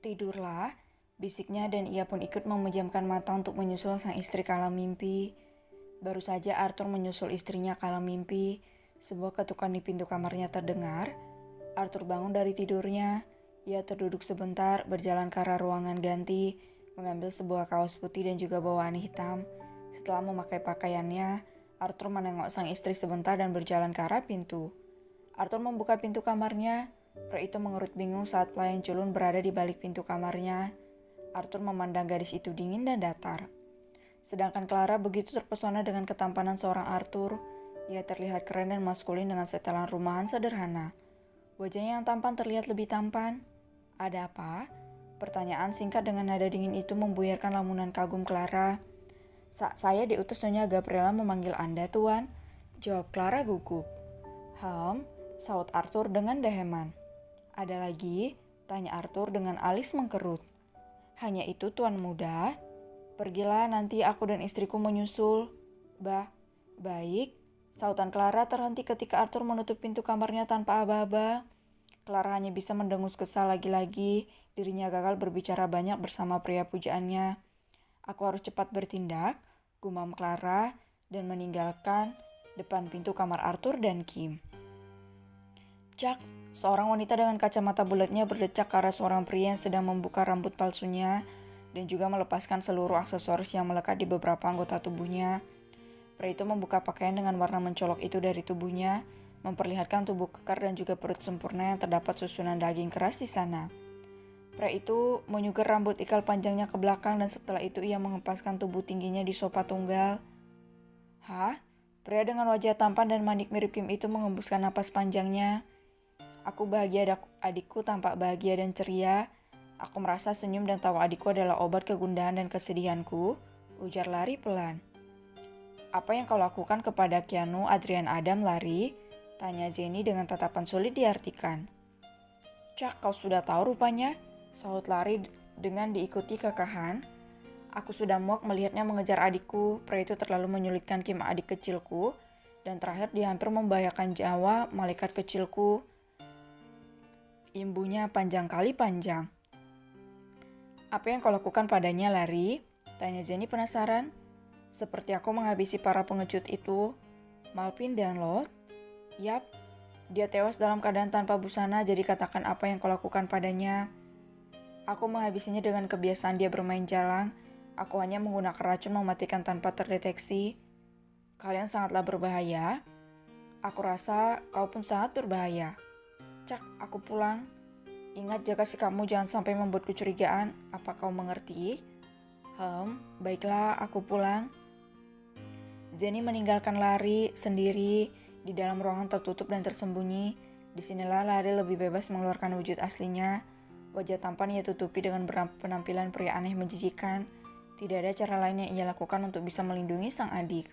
Tidurlah, bisiknya dan ia pun ikut memejamkan mata untuk menyusul sang istri kala mimpi. Baru saja Arthur menyusul istrinya kala mimpi, sebuah ketukan di pintu kamarnya terdengar. Arthur bangun dari tidurnya. Ia terduduk sebentar, berjalan ke arah ruangan ganti, mengambil sebuah kaos putih dan juga bawaan hitam. Setelah memakai pakaiannya, Arthur menengok sang istri sebentar dan berjalan ke arah pintu. Arthur membuka pintu kamarnya. Pria itu mengerut bingung saat pelayan culun berada di balik pintu kamarnya. Arthur memandang gadis itu dingin dan datar. Sedangkan Clara begitu terpesona dengan ketampanan seorang Arthur. Ia terlihat keren dan maskulin dengan setelan rumahan sederhana. Wajahnya yang tampan terlihat lebih tampan. Ada apa? Pertanyaan singkat dengan nada dingin itu membuyarkan lamunan kagum Clara. Saya diutus Nyonya Gabriela memanggil Anda, Tuan. Jawab Clara gugup. Saut Arthur dengan deheman. Ada lagi? Tanya Arthur dengan alis mengkerut. Hanya itu, Tuan Muda. Pergilah, nanti aku dan istriku menyusul. Baik. Sautan Clara terhenti ketika Arthur menutup pintu kamarnya tanpa aba-aba. Clara hanya bisa mendengus kesal lagi-lagi. Dirinya gagal berbicara banyak bersama pria pujaannya. Aku harus cepat bertindak, gumam Clara, dan meninggalkan depan pintu kamar Arthur dan Kim. Cak, seorang wanita dengan kacamata bulatnya berdecak ke arah seorang pria yang sedang membuka rambut palsunya dan juga melepaskan seluruh aksesoris yang melekat di beberapa anggota tubuhnya. Pria itu membuka pakaian dengan warna mencolok itu dari tubuhnya, memperlihatkan tubuh kekar dan juga perut sempurna yang terdapat susunan daging keras di sana. Pria itu menyugar rambut ikal panjangnya ke belakang dan setelah itu ia mengempaskan tubuh tingginya di sofa tunggal. Pria dengan wajah tampan dan manik mirip Kim itu mengembuskan napas panjangnya. Aku bahagia adikku tampak bahagia dan ceria. Aku merasa senyum dan tawa adikku adalah obat kegundahan dan kesedihanku, ujar Larry pelan. Apa yang kau lakukan kepada Keanu, Adrian Adam, Larry? Tanya Jenny dengan tatapan sulit diartikan. Cak, kau sudah tahu rupanya, saut Larry dengan diikuti kekahan. Aku sudah muak melihatnya mengejar adikku. Pria itu terlalu menyulitkan Kim, adik kecilku, dan terakhir dia hampir membahayakan nyawa malaikat kecilku. Imbunya panjang kali panjang. Apa yang kau lakukan padanya, Larry? Tanya Jenny penasaran. Seperti aku menghabisi para pengecut itu, Malpin dan Lot. Yap, dia tewas dalam keadaan tanpa busana, jadi katakan apa yang kau lakukan padanya. Aku menghabisinya dengan kebiasaan dia bermain jalang. Aku hanya menggunakan racun mematikan tanpa terdeteksi. Kalian sangatlah berbahaya. Aku rasa kau pun sangat berbahaya. Cak, aku pulang. Ingat, jaga sikapmu, jangan sampai membuat kecurigaan. Apa kau mengerti? Baiklah, aku pulang. Jenny meninggalkan Larry sendiri di dalam ruangan tertutup dan tersembunyi. Disinilah Larry lebih bebas mengeluarkan wujud aslinya. Wajah tampan ia tutupi dengan penampilan pria aneh menjijikan. Tidak ada cara lain yang ia lakukan untuk bisa melindungi sang adik.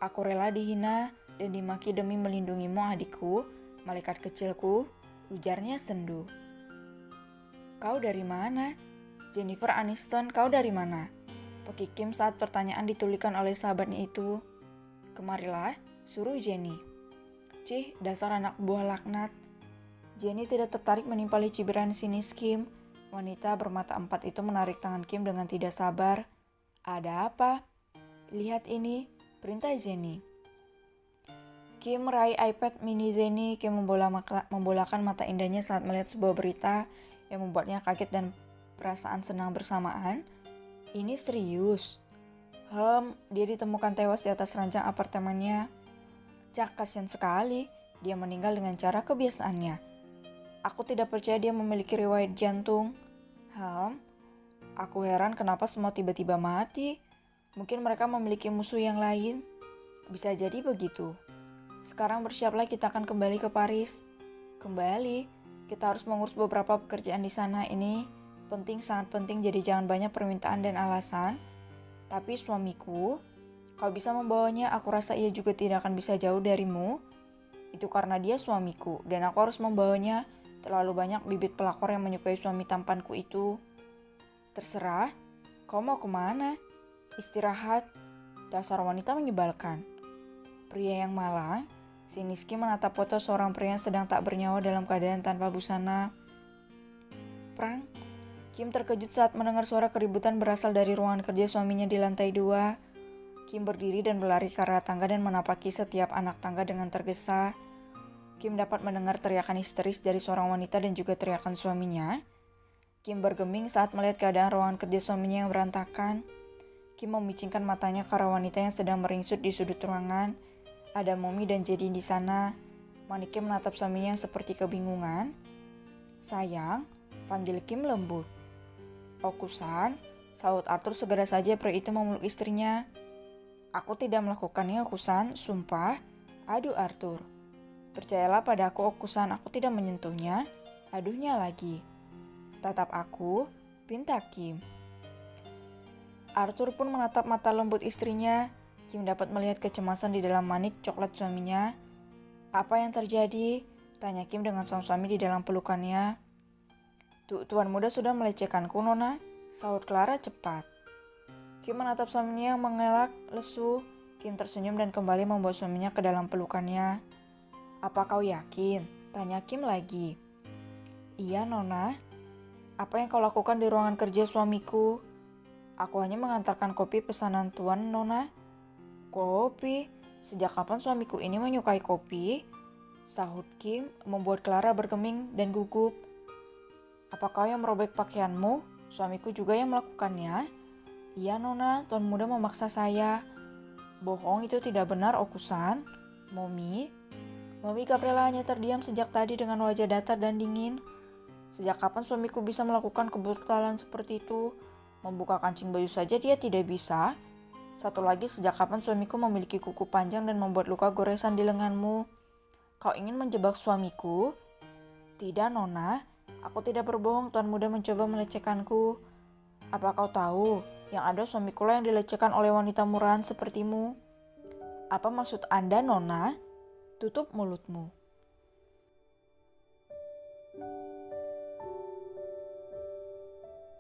Aku rela dihina dan dimaki demi melindungimu, adikku. Malaikat kecilku, ujarnya sendu. Kau dari mana? Jennifer Aniston, kau dari mana? Pekik Kim saat pertanyaan ditulikan oleh sahabatnya itu. Kemarilah, suruh Jenny. Cih, dasar anak buah laknat. Jenny tidak tertarik menimpali cibiran sinis Kim. Wanita bermata empat itu menarik tangan Kim dengan tidak sabar. Ada apa? Lihat ini, perintah Jenny. Kim meraih iPad mini Jenny. Kim membolakan mata indahnya saat melihat sebuah berita yang membuatnya kaget dan perasaan senang bersamaan. Ini serius. Dia ditemukan tewas di atas ranjang apartemennya. Cak, kasihan sekali. Dia meninggal dengan cara kebiasaannya. Aku tidak percaya dia memiliki riwayat jantung. Aku heran kenapa semua tiba-tiba mati. Mungkin mereka memiliki musuh yang lain. Bisa jadi begitu. Sekarang bersiaplah, kita akan kembali ke Paris. Kembali? Kita harus mengurus beberapa pekerjaan di sana. Ini penting, sangat penting, jadi jangan banyak permintaan dan alasan. Tapi suamiku, Kau bisa membawanya, aku rasa ia juga tidak akan bisa jauh darimu. Itu karena dia suamiku, dan aku harus membawanya. Terlalu banyak bibit pelakor yang menyukai suami tampanku itu. Terserah, kau mau kemana? Istirahat. Dasar wanita menyebalkan. Pria yang malang, si Niski menatap foto seorang pria yang sedang tak bernyawa dalam keadaan tanpa busana. Prang. Kim terkejut saat mendengar suara keributan berasal dari ruangan kerja suaminya di lantai 2. Kim berdiri dan berlari ke arah tangga dan menapaki setiap anak tangga dengan tergesa. Kim dapat mendengar teriakan histeris dari seorang wanita dan juga teriakan suaminya. Kim bergeming saat melihat keadaan ruangan kerja suaminya yang berantakan. Kim memicingkan matanya ke arah wanita yang sedang meringsut di sudut ruangan. Ada Momi dan Jadi di sana. Manike menatap suaminya yang seperti kebingungan. Sayang, panggil Kim lembut. Okusan, sahut Arthur segera saja pria itu memeluk istrinya. Aku tidak melakukannya, Okusan, sumpah. Aduh Arthur. Percayalah pada aku, Okusan, aku tidak menyentuhnya. Aduhnya lagi. Tatap aku, pinta Kim. Arthur pun menatap mata lembut istrinya. Kim dapat melihat kecemasan di dalam manik coklat suaminya. Apa yang terjadi? Tanya Kim dengan sang suami di dalam pelukannya. Tuan muda sudah melecehkanku, Nona, sahut Clara cepat. Kim menatap suaminya yang mengelak lesu. Kim tersenyum dan kembali membawa suaminya ke dalam pelukannya. Apa kau yakin? Tanya Kim lagi. Iya, Nona. Apa yang kau lakukan di ruangan kerja suamiku? Aku hanya mengantarkan kopi pesanan Tuan, Nona. Kopi? Sejak kapan suamiku ini menyukai kopi? Sahut Kim, membuat Clara bergeming dan gugup. Apa kau yang merobek pakaianmu? Suamiku juga yang melakukannya? Iya Nona, Tuan muda memaksa saya. Bohong, itu tidak benar, Okusan. Momi Gabriela hanya terdiam sejak tadi dengan wajah datar dan dingin. Sejak kapan suamiku bisa melakukan kebrutalan seperti itu? Membuka kancing baju saja dia tidak bisa. Satu lagi, sejak kapan suamiku memiliki kuku panjang dan membuat luka goresan di lenganmu? Kau ingin menjebak suamiku? Tidak Nona, aku tidak berbohong. Tuan muda mencoba melecehkanku. Apa kau tahu? Yang ada suamiku lah yang dilecehkan oleh wanita murahan sepertimu. Apa maksud Anda, Nona? Tutup mulutmu.